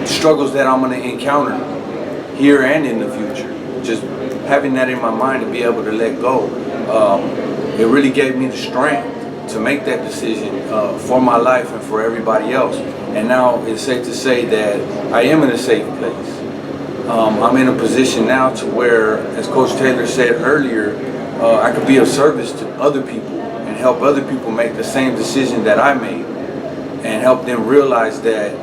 struggles that I'm going to encounter here and in the future. Just having that in my mind to be able to let go, it really gave me the strength to make that decision for my life and for everybody else. And now it's safe to say that I am in a safe place. I'm in a position now to where, as Coach Taylor said earlier, I could be of service to other people and help other people make the same decision that I made, and help them realize that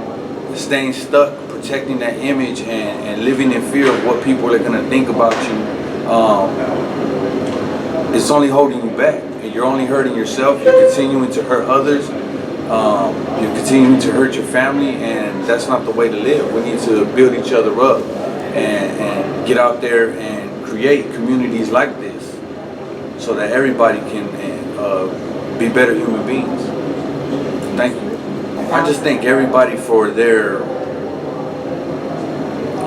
staying stuck, protecting that image, and living in fear of what people are going to think about you, it's only holding you back. You're only hurting yourself. You're continuing to hurt others. You're continuing to hurt your family, and that's not the way to live. We need to build each other up and get out there and create communities like this so that everybody can be better human beings. Thank you. I just thank everybody for their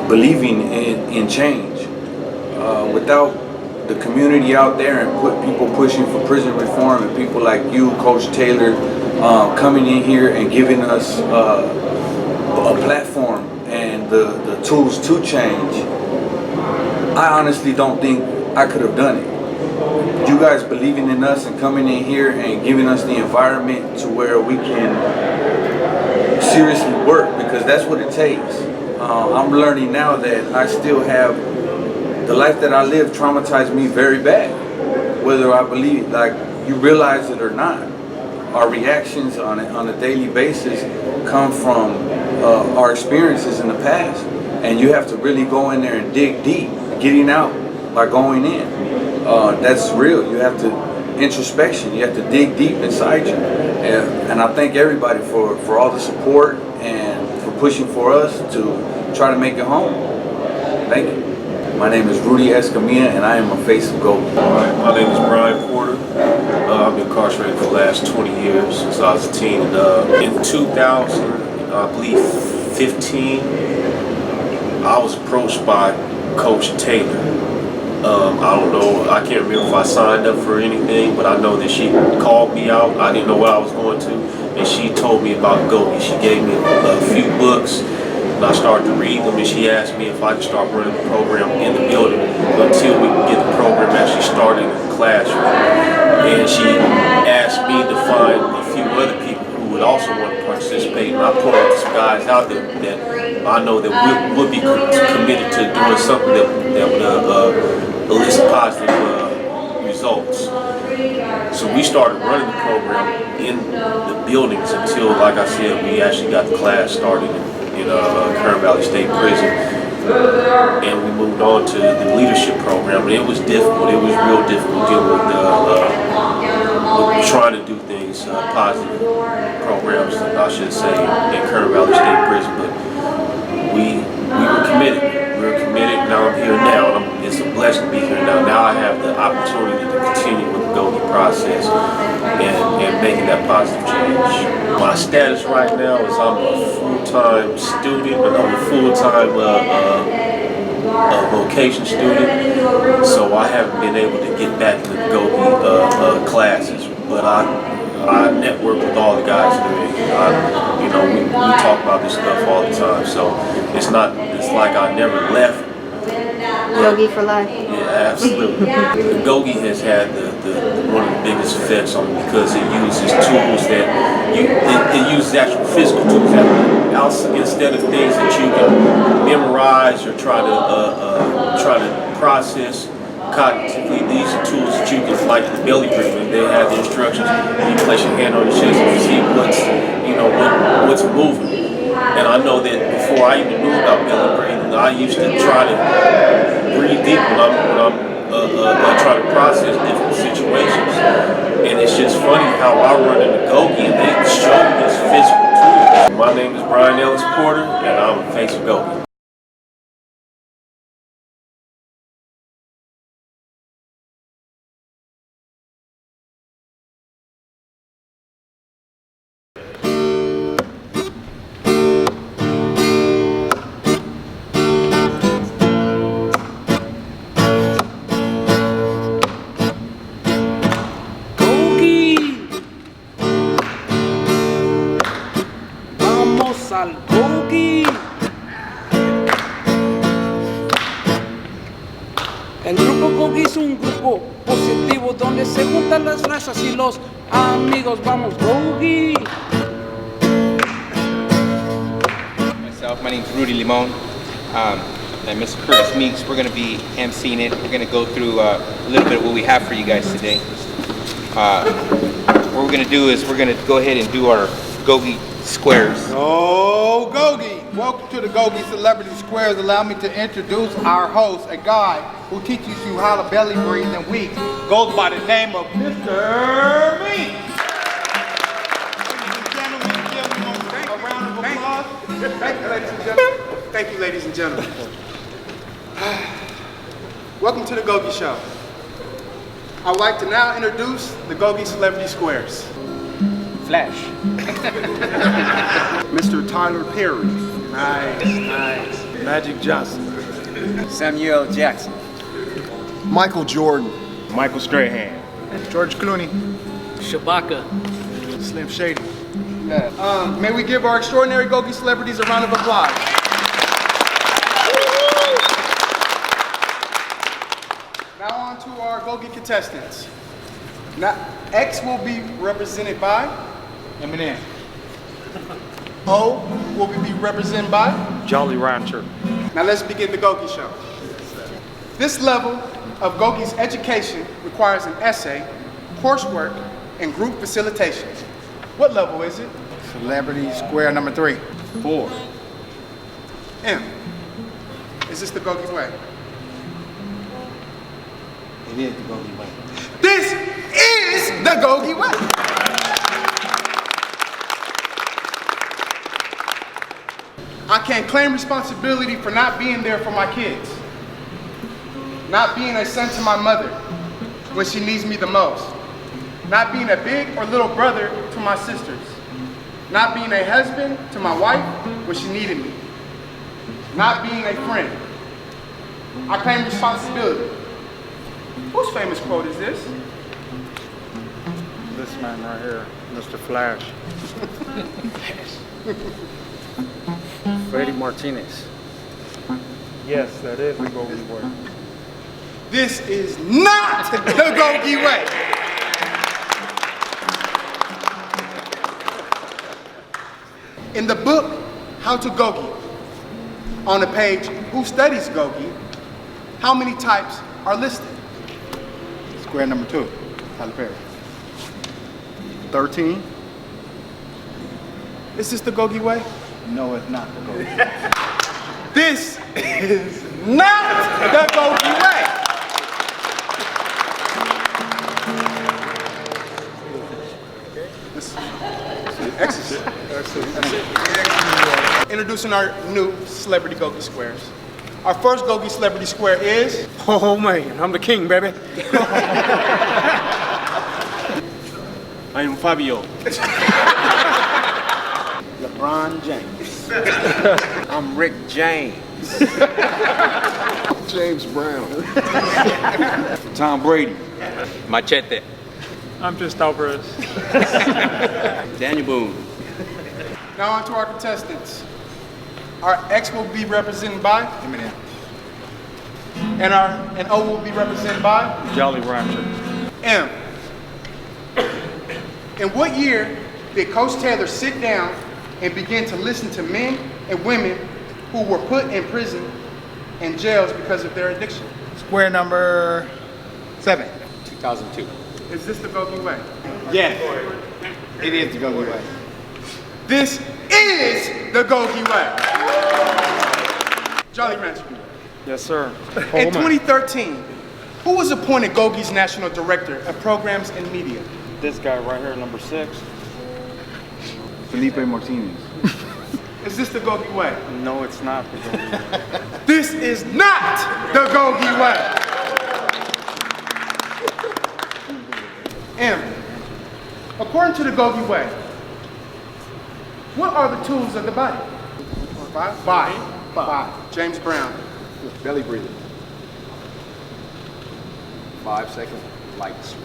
believing in change. Without the community out there and people pushing for prison reform, and people like you, Coach Taylor, coming in here and giving us a platform and the tools to change, I honestly don't think I could have done it. You guys believing in us and coming in here and giving us the environment to where we can seriously work, because that's what it takes. I'm learning now that I still have the life that I live traumatized me very bad, whether I believe, like, you realize it or not. Our reactions on a daily basis come from our experiences in the past, and you have to really go in there and dig deep getting out by going in. That's real. You have to introspection. You have to dig deep inside you. And I thank everybody for all the support and for pushing for us to try to make it home. Thank you. My name is Rudy Escamilla, and I am a face of GOGI. My name is Brian Porter. I've been incarcerated for the last 20 years since I was a teen. In 2000, I believe 15, I was approached by Coach Taylor. I don't know, I can't remember if I signed up for anything, but I know that she called me out. I didn't know what I was going to, and she told me about GOGI. She gave me a few books, and I started to read them, and she asked me if I could start running the program in the building until we could get the program actually started in the classroom. And she asked me to find a few other people who would also want to participate, and I pointed some guys out there that I know that would be committed to doing something that would elicit positive results. So we started running the program in the buildings until, like I said, we actually got the class started in Kern State Prison. And we moved on to the leadership program, and it was difficult. It was real difficult dealing with trying to do things, positive programs, I should say, in Kern State Prison. But we were committed. We were committed. Now I'm here now. It's a blessing to be here now. Now I have the opportunity to continue with the GOGI process and making that positive change. My status right now is I'm a full-time student, and I'm a full-time vocation student. So I haven't been able to get back to the GOGI classes, but I network with all the guys in there. We talk about this stuff all the time. So it's like I never left. GOGI for life. Yeah, absolutely. The GOGI has had one of the biggest effects on me because it uses tools that it uses actual physical tools that instead of things that you can memorize or try to process cognitively. These are tools that you can, like the belly breathing. They have the instructions. You place your hand on your chest and see what's moving. And I know that before I even knew about belly breathing, I used to try to breathe deep when I'm trying to process different situations. And it's just funny how I run into GOGI and they show me this physical tool. My name is Brian Ellis Porter, and I'm a face of GOGI. Al GOGI. El grupo GOGI es un grupo positivo donde se juntan las razas y los amigos. Vamos GOGI. Myself, my name's Rudy Limon. And Mr. Curtis Meeks. We're going to be emceeing it. We're going to go through a little bit of what we have for you guys today. What we're going to do is we're going to go ahead and do our GOGI squares. Oh, GOGI! Welcome to the GOGI Celebrity Squares. Allow me to introduce our host, a guy who teaches you how to belly breathe in weeks. Goes by the name of Mr. Meeks. A round of applause. Thank you, ladies and gentlemen. Thank you, ladies and gentlemen. Welcome to the GOGI Show. I would like to now introduce the GOGI Celebrity Squares. Flash. Mr. Tyler Perry. Nice. Magic Johnson. Samuel Jackson. Michael Jordan. Michael Strahan. George Clooney. Shabaka. Slim Shady. May we give our extraordinary GOGI celebrities a round of applause. Now on to our GOGI contestants. Now, X will be represented by Eminem. O will be represented by Jolly Rancher. Now let's begin the GOGI Show. This level of GOGI's education requires an essay, coursework, and group facilitation. What level is it? Celebrity Square number 3. 4. M. Is this the GOGI way? It is the GOGI way. This is the GOGI way. I can't claim responsibility for not being there for my kids. Not being a son to my mother when she needs me the most. Not being a big or little brother to my sisters. Not being a husband to my wife when she needed me. Not being a friend. I claim responsibility. Whose famous quote is this? This man right here, Mr. Flash. Freddie Martinez. Yes, that is the GOGI way. This is not the GOGI way. In the book, How to GOGI, on the page, Who Studies GOGI, how many types are listed? Square number 2, Tyler Perry. 13. Is this the GOGI way? No, it's not the GOGI way. This is not the GOGI way. Excellent. Introducing our new celebrity GOGI squares. Our first GOGI celebrity square is... Oh man, I'm the king, baby. I am Fabio. LeBron James. I'm Rick James. James Brown. Tom Brady. Machete. I'm just Alvarez. Daniel Boone. Now on to our contestants. Our X will be represented by Eminem. and O will be represented by Jolly Rancher. M. In what year did Coach Taylor sit down and begin to listen to men and women who were put in prison and jails because of their addiction? Square number 7. 2002. Is this the GOGI way? Yes, it is the GOGI way. This is the GOGI way. Jolly Rancher. Yes, sir. In 2013, who was appointed GOGI's National Director of Programs and Media? This guy right here, number 6. Felipe Martinez. Is this the GOGI way? No, it's not the GOGI way. This is not the GOGI way. M. According to the GOGI way, what are the tools of the body? Body. James Brown. Belly breathing. 5-second light switch.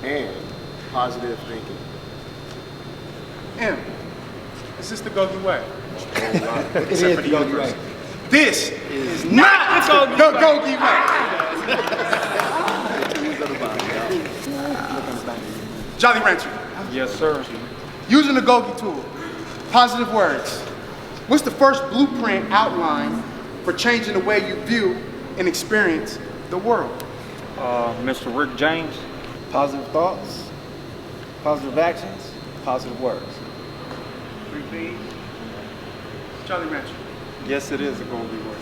And positive thinking. M. Is this the GOGI way? It is the GOGI way. This is not the GOGI way. Jolly Rancher. Yes, sir. Using the GOGI tool, positive words. What's the first blueprint outline for changing the way you view and experience the world? Mr. Rick James. Positive thoughts, positive actions, positive words. Repeat. Jolly Rancher. Yes, it is a GOGI way.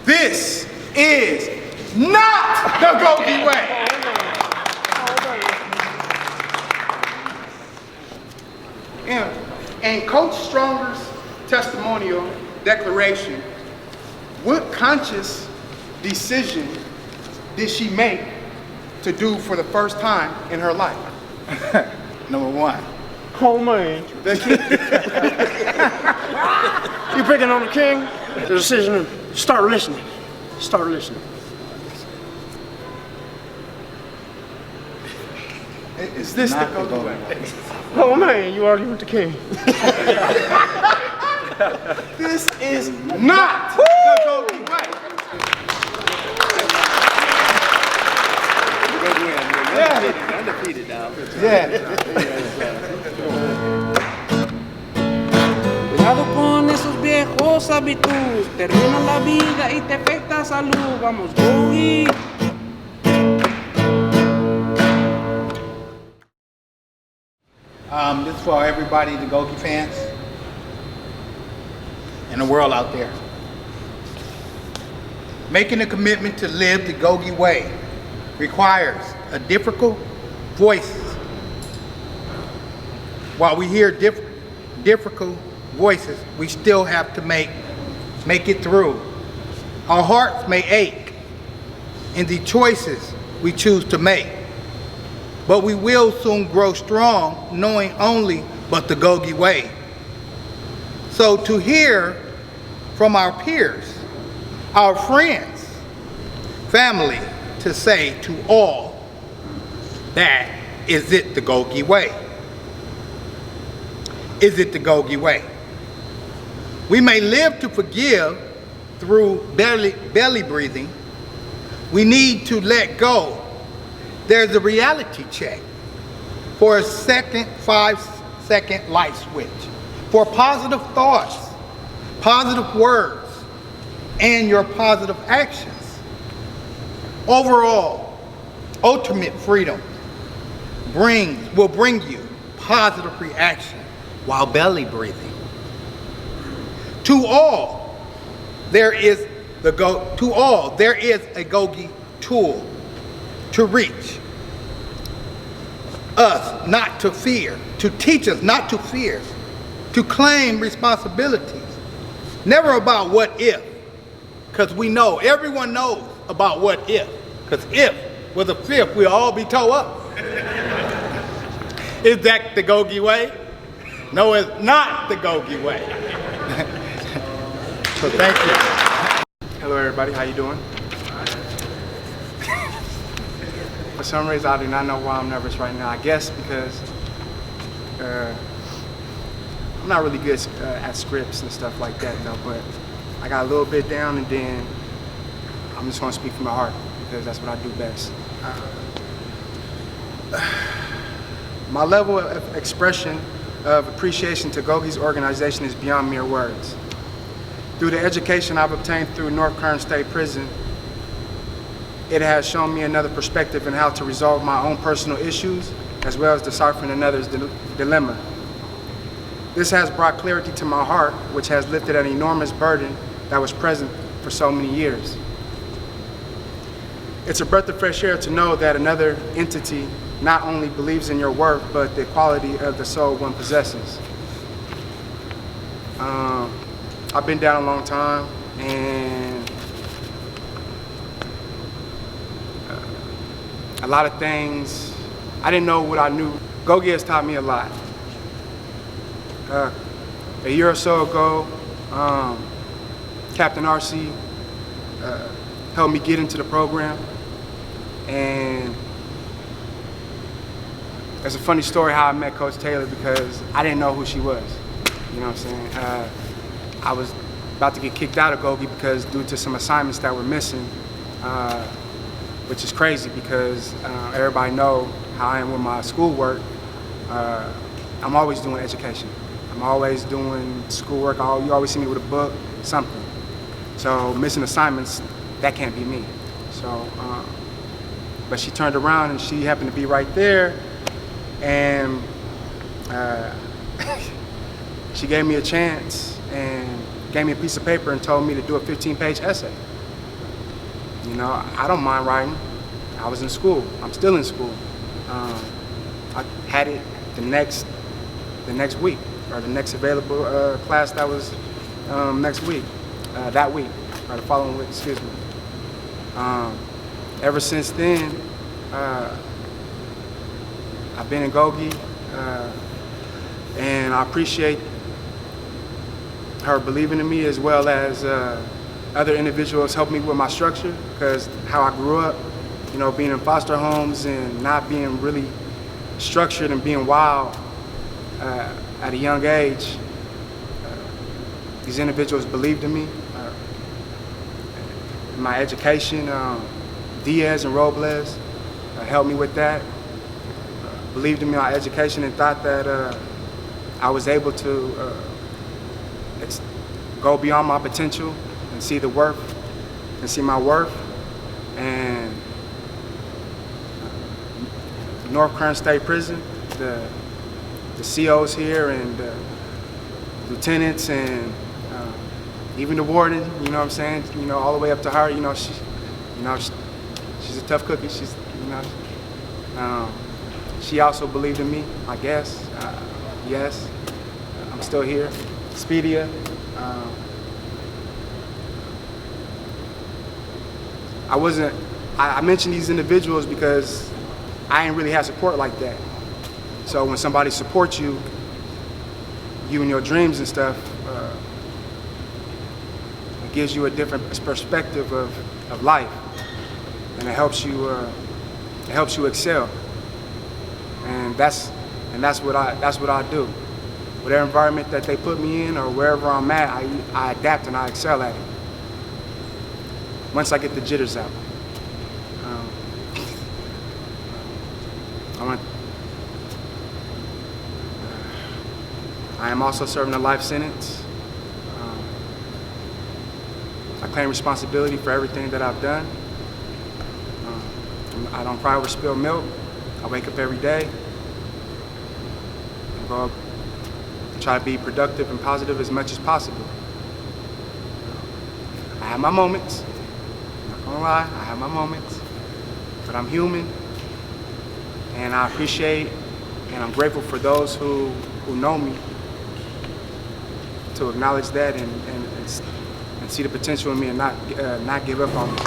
This is not the GOGI way. And Coach Stronger's testimonial declaration, what conscious decision did she make to do for the first time in her life? Number 1. Oh man. You picking on the king? The decision to start listening. Start listening. Is this the GOGI way? Oh man, you arguing with the king. This is not the GOGI way. Undefeated now. Yeah. Cuidado con esos viejos hábitos, terminan la vida y te afecta salud. Vamos, GOGI. This is for everybody, the GOGI fans, and the world out there. Making a commitment to live the GOGI way requires a difficult voices. While we hear difficult voices, we still have to make it through. Our hearts may ache in the choices we choose to make, but we will soon grow strong knowing only but the GOGI way. So to hear from our peers, our friends, family, to say to all, that is it the GOGI way? Is it the GOGI way? We may live to forgive through belly breathing. We need to let go. There's a reality check for a 5-second light switch, for positive thoughts, positive words, and your positive actions. Overall, ultimate freedom will bring you positive reaction while belly breathing. To all, there is a GOGI tool to reach us not to fear, to teach us not to fear, to claim responsibilities. Never about what if, because we know, everyone knows about what if, because if was a fifth, we'll all be towed up. Is that the GOGI way? No, it's not the GOGI way. So thank you. Hello everybody, how you doing? For some reason I do not know why I'm nervous right now. I guess because I'm not really good at scripts and stuff like that though, but I got a little bit down and then I'm just gonna speak from my heart because that's what I do best. My level of expression of appreciation to GOGI's organization is beyond mere words. Through the education I've obtained through North Kern State Prison, it has shown me another perspective in how to resolve my own personal issues, as well as deciphering another's dilemma. This has brought clarity to my heart, which has lifted an enormous burden that was present for so many years. It's a breath of fresh air to know that another entity not only believes in your worth, but the quality of the soul one possesses. I've been down a long time, and a lot of things, I didn't know what I knew. GOGI has taught me a lot. A year or so ago, Captain RC helped me get into the program, and it's a funny story how I met Coach Taylor because I didn't know who she was. You know what I'm saying? I was about to get kicked out of GOGI because due to some assignments that were missing, which is crazy because everybody know how I am with my schoolwork. I'm always doing education. I'm always doing schoolwork. You always see me with a book, something. So missing assignments, that can't be me. So, but she turned around and she happened to be right there, and she gave me a chance and gave me a piece of paper and told me to do a 15-page essay. You know, I don't mind writing. I was in school. I'm still in school. I had it the next week, or the next available class that was next week, that week, or the following week, excuse me. Ever since then, I've been in GOGI, and I appreciate her believing in me, as well as other individuals helped me with my structure, because how I grew up, you know, being in foster homes and not being really structured and being wild at a young age, these individuals believed in me. My education, Diaz and Robles helped me with that, believed in me, my education, and thought that I was able to go beyond my potential and see the worth and see my worth. And North Kern State Prison, the COs here and the lieutenants and even the warden, you know what I'm saying, you know, all the way up to her, you know, she's a tough cookie. She's, you know, she also believed in me, I guess. Yes, I'm still here. Speedia. I mentioned these individuals because I didn't really have support like that. So when somebody supports you in your dreams and stuff, it gives you a different perspective of life, and it helps you excel. And that's what I do. Whatever environment that they put me in or wherever I'm at, I adapt and I excel at it. Once I get the jitters out. I am also serving a life sentence. I claim responsibility for everything that I've done. I don't cry over spilled milk. I wake up every day and go up, try to be productive and positive as much as possible. I have my moments. I'm not gonna lie, I have my moments. But I'm human, and I appreciate and I'm grateful for those who know me, to acknowledge that and see the potential in me and not give up on me.